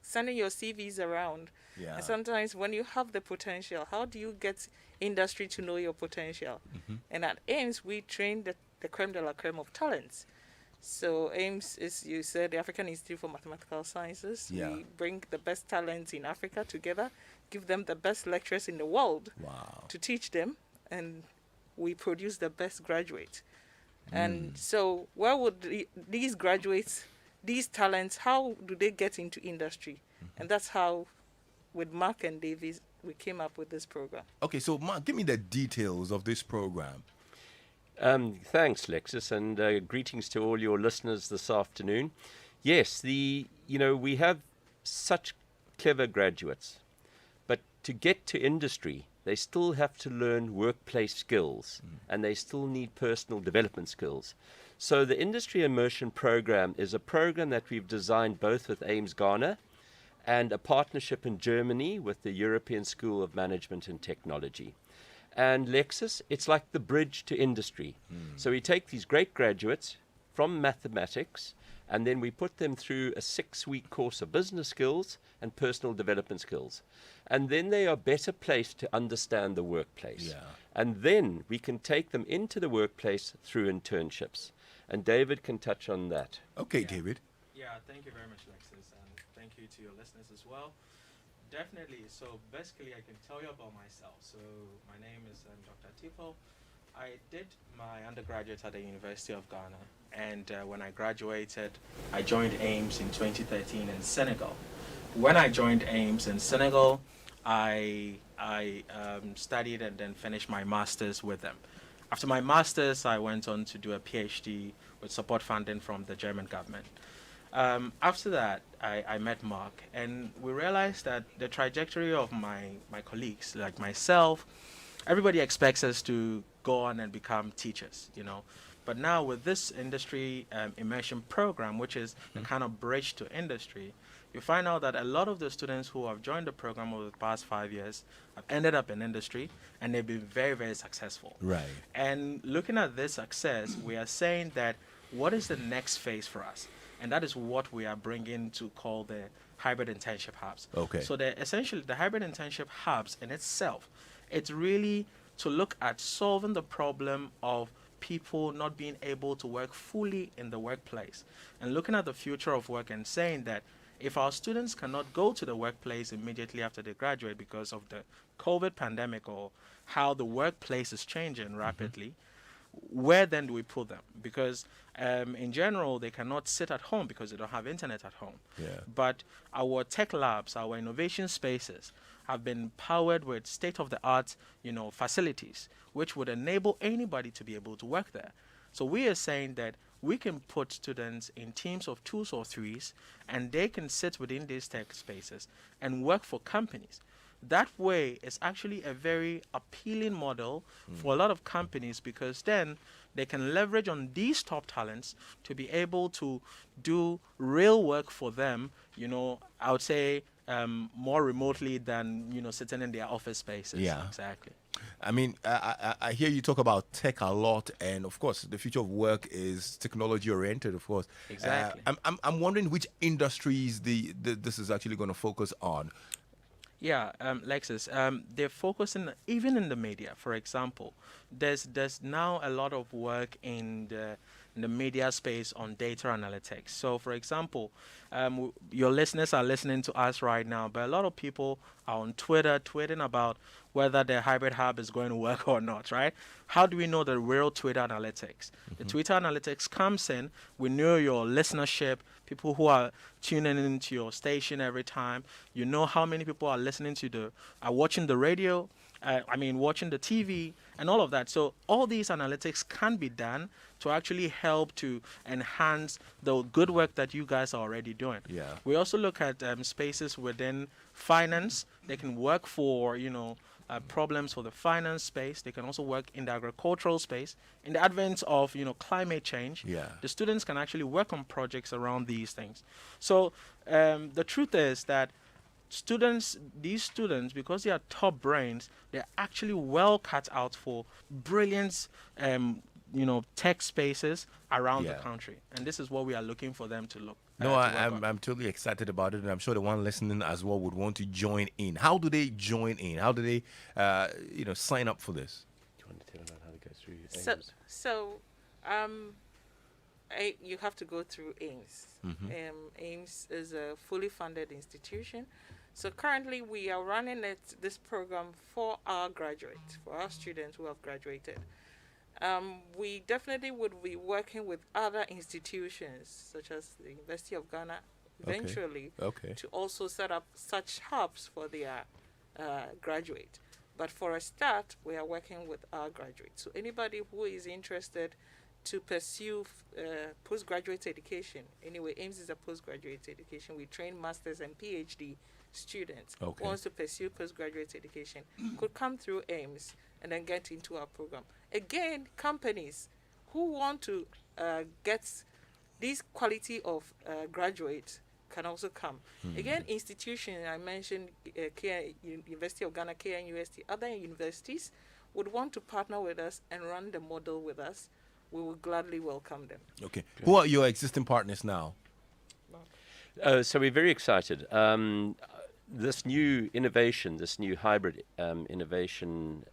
sending your CVs around. And Yeah. sometimes when you have the potential, how do you get industry to know your potential? Hmm. And at AIMS, we train the creme de la creme of talents. So AIMS is, you said, the African Institute for Mathematical Sciences. Yeah. We bring the best talents in Africa together, give them the best lecturers in the world Wow. to teach them, and we produce the best graduates. Mm. And so, where would these graduates, these talents, how do they get into industry? And that's how, with Mark and Davies, we came up with this program. Okay, so Mark, give me the details of this program. Thanks, Lexis, and greetings to all your listeners this afternoon. Yes, we have such clever graduates, but to get to industry, they still have to learn workplace skills, and they still need personal development skills. So the Industry Immersion program is a program that we've designed both with Ames Ghana and a partnership in Germany with the European School of Management and Technology. And Lexis, it's like the bridge to industry. So we take these great graduates from mathematics and then we put them through a 6-week course of business skills and personal development skills. And then they are better placed to understand the workplace. Yeah. And then we can take them into the workplace through internships. And David can touch on that. Okay, Yeah. David. Yeah, thank you very much, Lexis, and thank you to your listeners as well. Definitely. So basically, I can tell you about myself. So my name is Dr. Tipo. I did my undergraduate at the University of Ghana, and when I graduated, I joined AIMS in 2013 in Senegal. When I joined AIMS in Senegal, I studied and then finished my master's with them. After my master's, I went on to do a PhD with support funding from the German government. After that, I met Mark, and we realized that the trajectory of my colleagues, like myself, everybody expects us to go on and become teachers, you know. But now with this industry immersion program, which is the kind of bridge to industry, you find out that a lot of the students who have joined the program over the past 5 years have ended up in industry, and they've been very, very successful. Right. And looking at this success, we are saying that what is the next phase for us? And that is what we are bringing to call the hybrid internship hubs. Okay. So essentially the hybrid internship hubs in itself, it's really to look at solving the problem of people not being able to work fully in the workplace and looking at the future of work and saying that if our students cannot go to the workplace immediately after they graduate because of the COVID pandemic or how the workplace is changing rapidly, where then do we put them? Because in general, they cannot sit at home because they don't have internet at home. Yeah. But our tech labs, our innovation spaces, have been powered with state-of-the-art, facilities, which would enable anybody to be able to work there. So we are saying that we can put students in teams of twos or threes, and they can sit within these tech spaces and work for companies. That way is actually a very appealing model for a lot of companies because then they can leverage on these top talents to be able to do real work for them, I would say more remotely than, sitting in their office spaces. Yeah. Exactly. I mean, I hear you talk about tech a lot, and of course, the future of work is technology oriented. Of course, Exactly. I'm wondering which industries this is actually going to focus on. Yeah, Lexus, they're focusing even in the media. For example, there's now a lot of work in the media space on data analytics. So, for example, your listeners are listening to us right now, but a lot of people are on Twitter tweeting about whether the hybrid hub is going to work or not, right? How do we know the real Twitter analytics? The Twitter analytics comes in, we know your listenership, people who are tuning into your station every time. You know how many people are listening to are watching the radio, watching the TV, and all of that. So all these analytics can be done to actually help to enhance the good work that you guys are already doing. Yeah. We also look at spaces within finance. They can work for, problems for the finance space. They can also work in the agricultural space. In the advent of, climate change, Yeah. the students can actually work on projects around these things. So the truth is that these students, because they are top brains, they're actually well cut out for brilliant, tech spaces around the Yeah. country. And this is what we are looking for them to look. No, to work I'm totally excited about it, and I'm sure the one listening as well would want to join in. How do they join in? How do they, sign up for this? Do you want to tell about how to go through So, AIMS? so you have to go through AIMS. AIMS is a fully funded institution. So currently we are running this program for our graduates, for our students who have graduated. We definitely would be working with other institutions, such as the University of Ghana, eventually, Okay. to also set up such hubs for their graduate. But for a start, we are working with our graduates. So anybody who is interested to pursue postgraduate education, anyway, AIMS is a postgraduate education. We train masters and PhD students who wants to pursue postgraduate education could come through AIMS and then get into our program. Again, companies who want to get this quality of graduates can also come. Again, institutions, I mentioned University of Ghana, KNUST, other universities would want to partner with us and run the model with us. We will gladly welcome them. Okay. Who are your existing partners now? So we're very excited. This new innovation, this new hybrid innovation,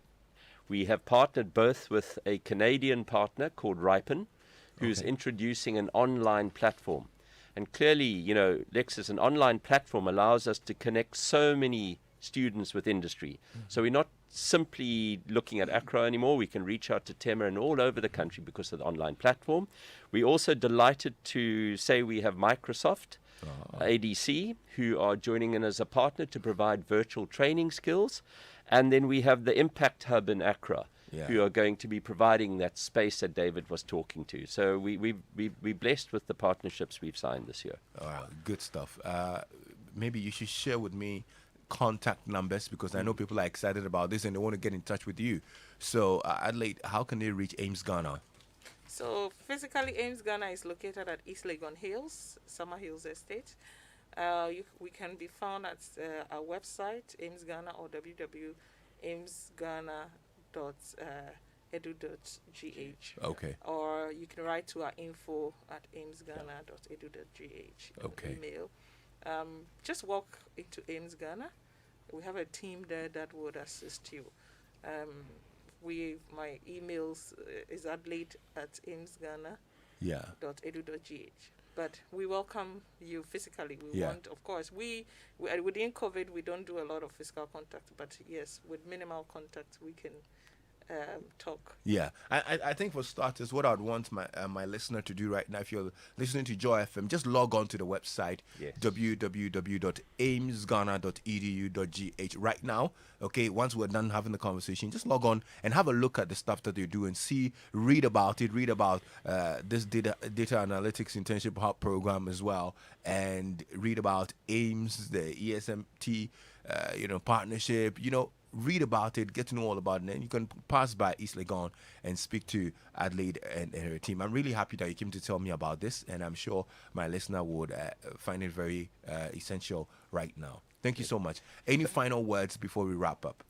we have partnered both with a Canadian partner called Ripen, who's introducing an online platform. And clearly, Lexis, an online platform allows us to connect so many students with industry. So we're not simply looking at Accra anymore. We can reach out to Tema and all over the country because of the online platform. We're also delighted to say we have Microsoft, ADC, who are joining in as a partner to provide virtual training skills. And then we have the Impact Hub in Accra, who are going to be providing that space that David was talking to. So we're blessed with the partnerships we've signed this year. Good stuff. Maybe you should share with me contact numbers, because I know people are excited about this and they want to get in touch with you. So, Adelaide, how can they reach AIMS Ghana? So physically, AIMS Ghana is located at East Legon Hills, Summer Hills Estate. We can be found at our website, AIMS Ghana, or www.aimsghana.edu.gh. Okay. Or you can write to our info at aimsghana.edu.gh. Okay. Email. Just walk into AIMS Ghana. We have a team there that would assist you. My emails is adelaide@aimsghana.edu.gh. But we welcome you physically. We want, of course, we within COVID we don't do a lot of physical contact, but yes, with minimal contact we can talk. Yeah, I think for starters, what I'd want my listener to do right now, if you're listening to Joy FM, just log on to the website, www.aimsghana.edu.gh right now. Okay, once we're done having the conversation, just log on and have a look at the stuff that they do and read about this data analytics internship hub program as well, and read about AIMS, the ESMT, partnership, read about it, get to know all about it, and then you can pass by East Legon and speak to Adelaide and her team. I'm really happy that you came to tell me about this, and I'm sure my listener would find it very essential right now. Thank you so much. Any final words before we wrap up?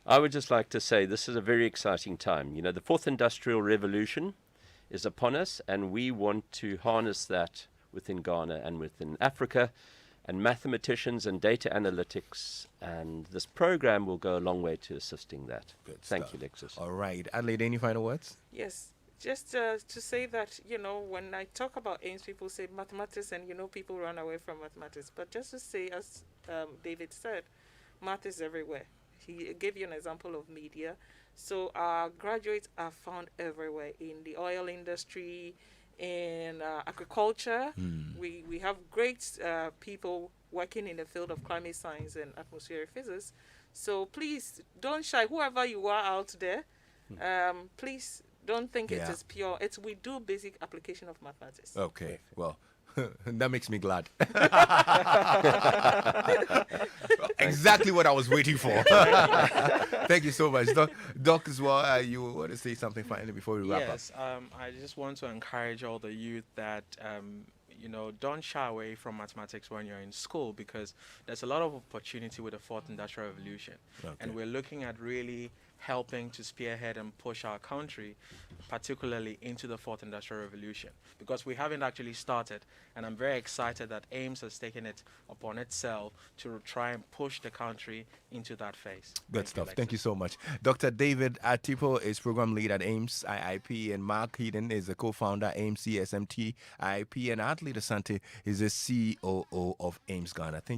I would just like to say this is a very exciting time. The fourth industrial revolution is upon us, and we want to harness that within Ghana and within Africa. And mathematicians and data analytics, and this program will go a long way to assisting that. Good Thank stuff. you, Lexis. All right. Adelaide, any final words? Yes, just to say that, when I talk about AIMS, people say mathematics, and, people run away from mathematics. But just to say, as David said, math is everywhere. He gave you an example of media. So our graduates are found everywhere, in the oil industry, in agriculture. We have great people working in the field of climate science and atmospheric physics. So please don't shy, whoever you are out there. Please don't think it is pure. We do basic application of mathematics. Okay, well, that makes me glad. Exactly what I was waiting for. Thank you so much. Doc as well, you want to say something finally before we wrap up? Yes, I just want to encourage all the youth that, don't shy away from mathematics when you're in school, because there's a lot of opportunity with the fourth industrial revolution. And we're looking at really helping to spearhead and push our country, particularly into the fourth industrial revolution, because we haven't actually started. And I'm very excited that AIMS has taken it upon itself to try and push the country into that phase. Good stuff. Thank you so much. Dr. David Atipo is program lead at AIMS IIP, and Mark Heaton is the co-founder AIMS CSMT IIP, and Adley Asante is the COO of AIMS Ghana. Thank